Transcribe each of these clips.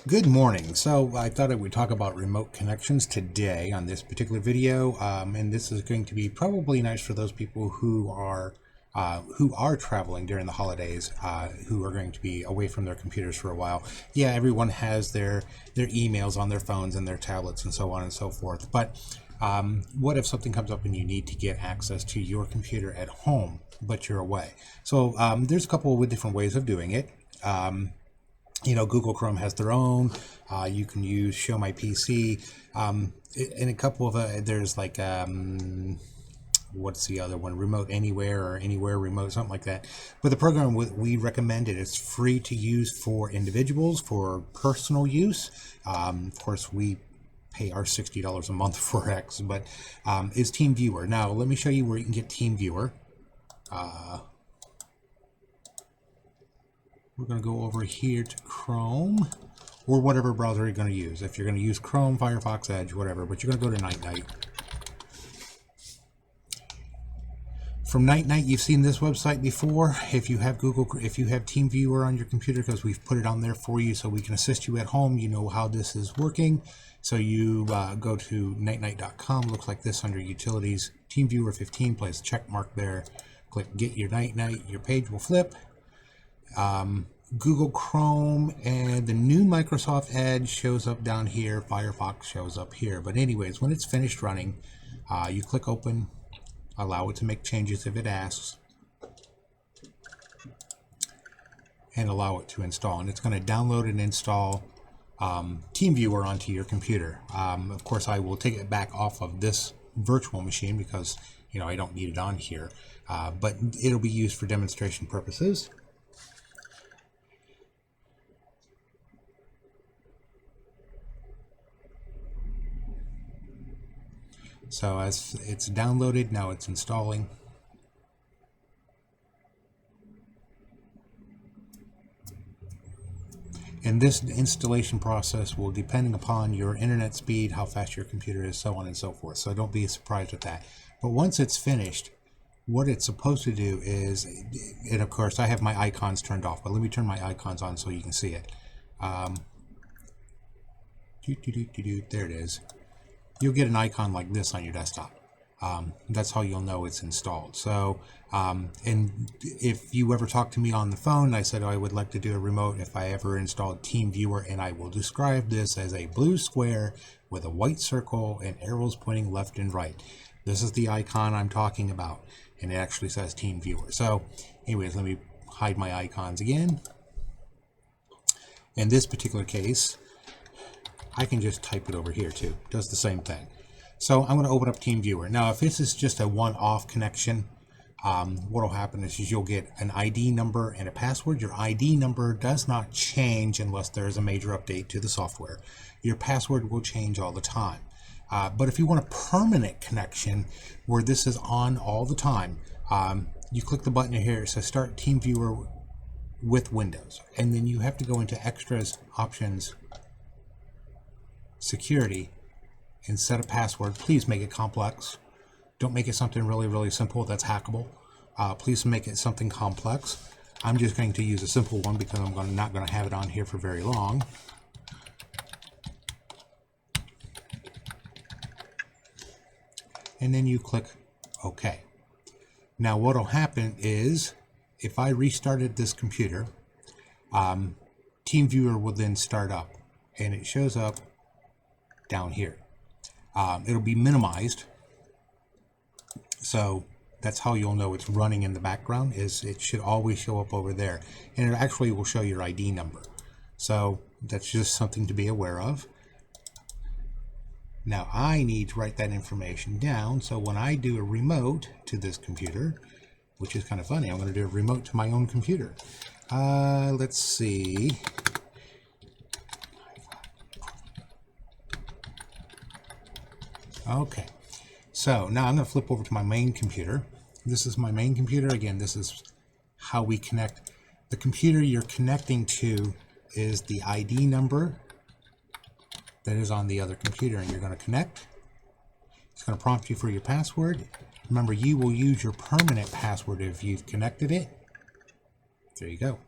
Good morning. So I thought I would talk about remote connections today on this particular video, and this is going to be probably nice for those people who are traveling during the holidays, who are going to be away from their computers for a while. Yeah, everyone has their emails on their phones and their tablets and so on and so forth. But what if something comes up and you need to get access to your computer at home, but you're away? So there's a couple of different ways of doing it. Google Chrome has their own. You can use Show My PC. And a couple of there's like what's the other one? Remote Anywhere or Anywhere Remote, something like that. But the program we recommend it's free to use for individuals for personal use. Of course, we pay our $60 a month for X, but is TeamViewer. Now, let me show you where you can get TeamViewer. We're going to go over here to Chrome or whatever browser you're going to use. If you're going to use Chrome, Firefox, Edge, whatever, but you're going to go to Night Night. From Night Night, you've seen this website before. If you have TeamViewer on your computer, because we've put it on there for you so we can assist you at home, you know how this is working. So you go to nightnight.com, looks like this under Utilities, TeamViewer 15, place a check mark there, click Get Your Night Night, your page will flip. Google Chrome and the new Microsoft Edge shows up down here. Firefox shows up here. But anyways, when it's finished running, you click open, allow it to make changes if it asks, and allow it to install. And it's going to download and install TeamViewer onto your computer. Of course, I will take it back off of this virtual machine because I don't need it on here. But it'll be used for demonstration purposes. So as it's downloaded, now it's installing. And this installation process will depend upon your internet speed, how fast your computer is, so on and so forth. So don't be surprised with that. But once it's finished, what it's supposed to do is, and of course I have my icons turned off, but let me turn my icons on so you can see it. There it is. You'll get an icon like this on your desktop. That's how you'll know it's installed. So, and if you ever talk to me on the phone, I said I would like to do a remote if I ever installed TeamViewer, and I will describe this as a blue square with a white circle and arrows pointing left and right. This is the icon I'm talking about, and it actually says TeamViewer. So, anyways, let me hide my icons again. In this particular case, I can just type it over here too. Does the same thing. So I'm going to open up TeamViewer. Now, if this is just a one-off connection, what will happen is you'll get an ID number and a password. Your ID number does not change unless there is a major update to the software. Your password will change all the time. But if you want a permanent connection where this is on all the time, you click the button here. It says Start TeamViewer with Windows. And then you have to go into Extras, Options, Security, and set a password. Please make it complex. Don't make it something really, really simple that's hackable. Please make it something complex. I'm just going to use a simple one because I'm not going to have it on here for very long. And then you click OK. Now what will happen is if I restarted this computer, TeamViewer will then start up, and it shows up down here. It'll be minimized, so that's how you'll know it's running in the background. Is it should always show up over there, and it actually will show your ID number. So that's just something to be aware of. Now I need to write that information down, so when I do a remote to this computer, which is kind of funny, I'm going to do a remote to my own computer. Let's see. Okay, so now I'm going to flip over to my main computer. This is my main computer. Again, this is how we connect. The computer you're connecting to is the ID number that is on the other computer, and you're going to connect. It's going to prompt you for your password. Remember, you will use your permanent password if you've connected it. There you go.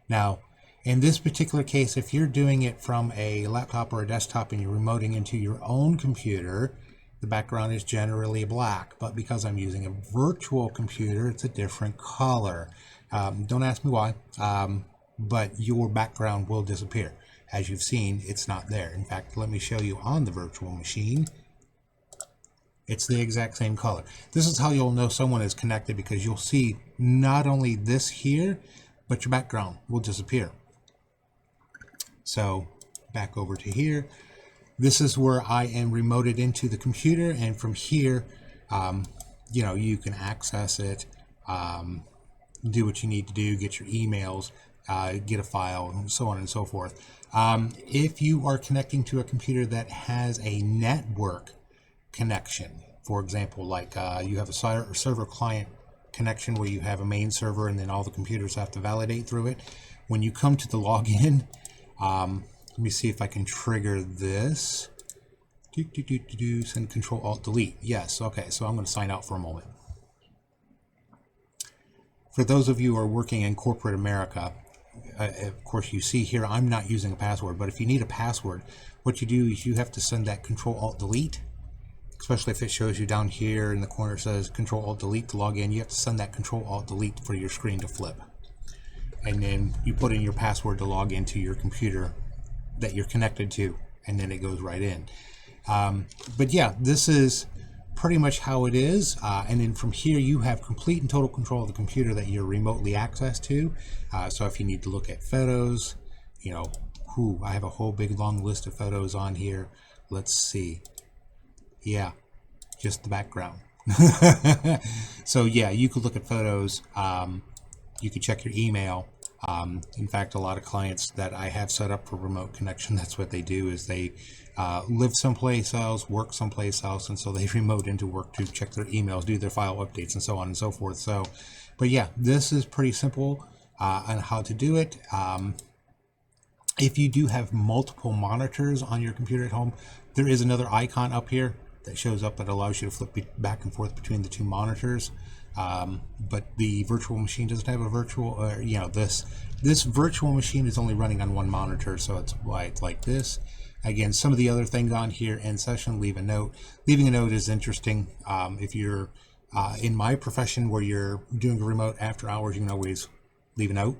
Now, In this particular case, if you're doing it from a laptop or a desktop and you're remoting into your own computer, the background is generally black, but because I'm using a virtual computer, it's a different color. Don't ask me why, but your background will disappear. As you've seen, it's not there. In fact, let me show you on the virtual machine. It's the exact same color. This is how you'll know someone is connected, because you'll see not only this here, but your background will disappear. So back over to here. This is where I am remoted into the computer, and from here, you know, you can access it, do what you need to do, get your emails, get a file, and so on and so forth. If you are connecting to a computer that has a network connection, for example, like you have a server client connection where you have a main server and then all the computers have to validate through it. When you come to the login, let me see if I can trigger this. Send Control Alt Delete. Yes, okay, so I'm going to sign out for a moment. For those of you who are working in corporate America, of course you see here I'm not using a password, but if you need a password, what you do is you have to send that Control Alt Delete, especially if it shows you down here in the corner says Control Alt Delete to log in. You have to send that Control Alt Delete for your screen to flip. And then you put in your password to log into your computer that you're connected to, and then it goes right in. But yeah, this is pretty much how it is, and then from here you have complete and total control of the computer that you're remotely accessed to. So if you need to look at photos, you know, I have a whole big long list of photos on here. Let's see. Yeah, just the background. So yeah, you could look at photos, you could check your email. In fact, a lot of clients that I have set up for remote connection, that's what they do, is they live someplace else, work someplace else, and so they remote into work to check their emails, do their file updates, and so on and so forth. So, but yeah, this is pretty simple on how to do it. If you do have multiple monitors on your computer at home, there is another icon up here that shows up that allows you to flip back and forth between the two monitors. But the virtual machine doesn't have a virtual, you know, this virtual machine is only running on one monitor, so it's why it's like this. Again, some of the other things on here: in session, leave a note. Leaving a note is interesting. If you're in my profession where you're doing a remote after hours, you can always leave a note,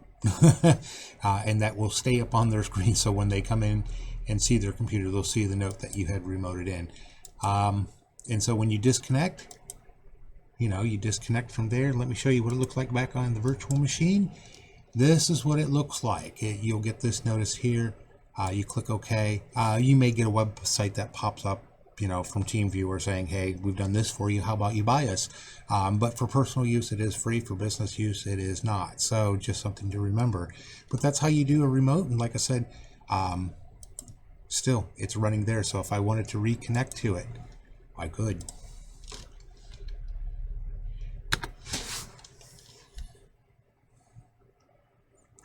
and that will stay up on their screen. So when they come in and see their computer, they'll see the note that you had remoted in. And so when you disconnect, you know, you disconnect from there. Let me show you what it looks like back on the virtual machine. This is what it looks like. You'll get this notice here. You click OK. You may get a website that pops up, you know, from TeamViewer saying, hey, we've done this for you. How about you buy us? But for personal use, it is free. For business use, it is not. So just something to remember. But that's how you do a remote. And like I said, still, it's running there. So if I wanted to reconnect to it, I could.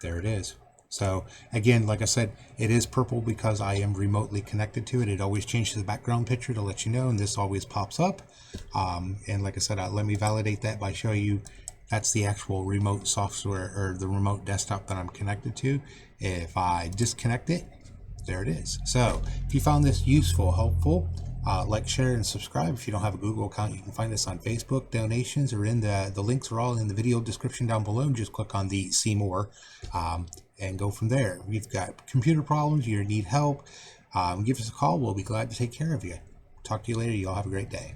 There it is. So again, like I said, it is purple because I am remotely connected to it. It always changes the background picture to let you know, and this always pops up. And like I said, let me validate that by showing you that's the actual remote software or the remote desktop that I'm connected to. If I disconnect it, there it is. So if you found this useful, helpful, like, share, and subscribe. If you don't have a Google account, you can find us on Facebook. Donations are in the links are all in the video description down below. Just click on the See More and go from there. If you've got computer problems, you need help, give us a call. We'll be glad to take care of you. Talk to you later. You all have a great day.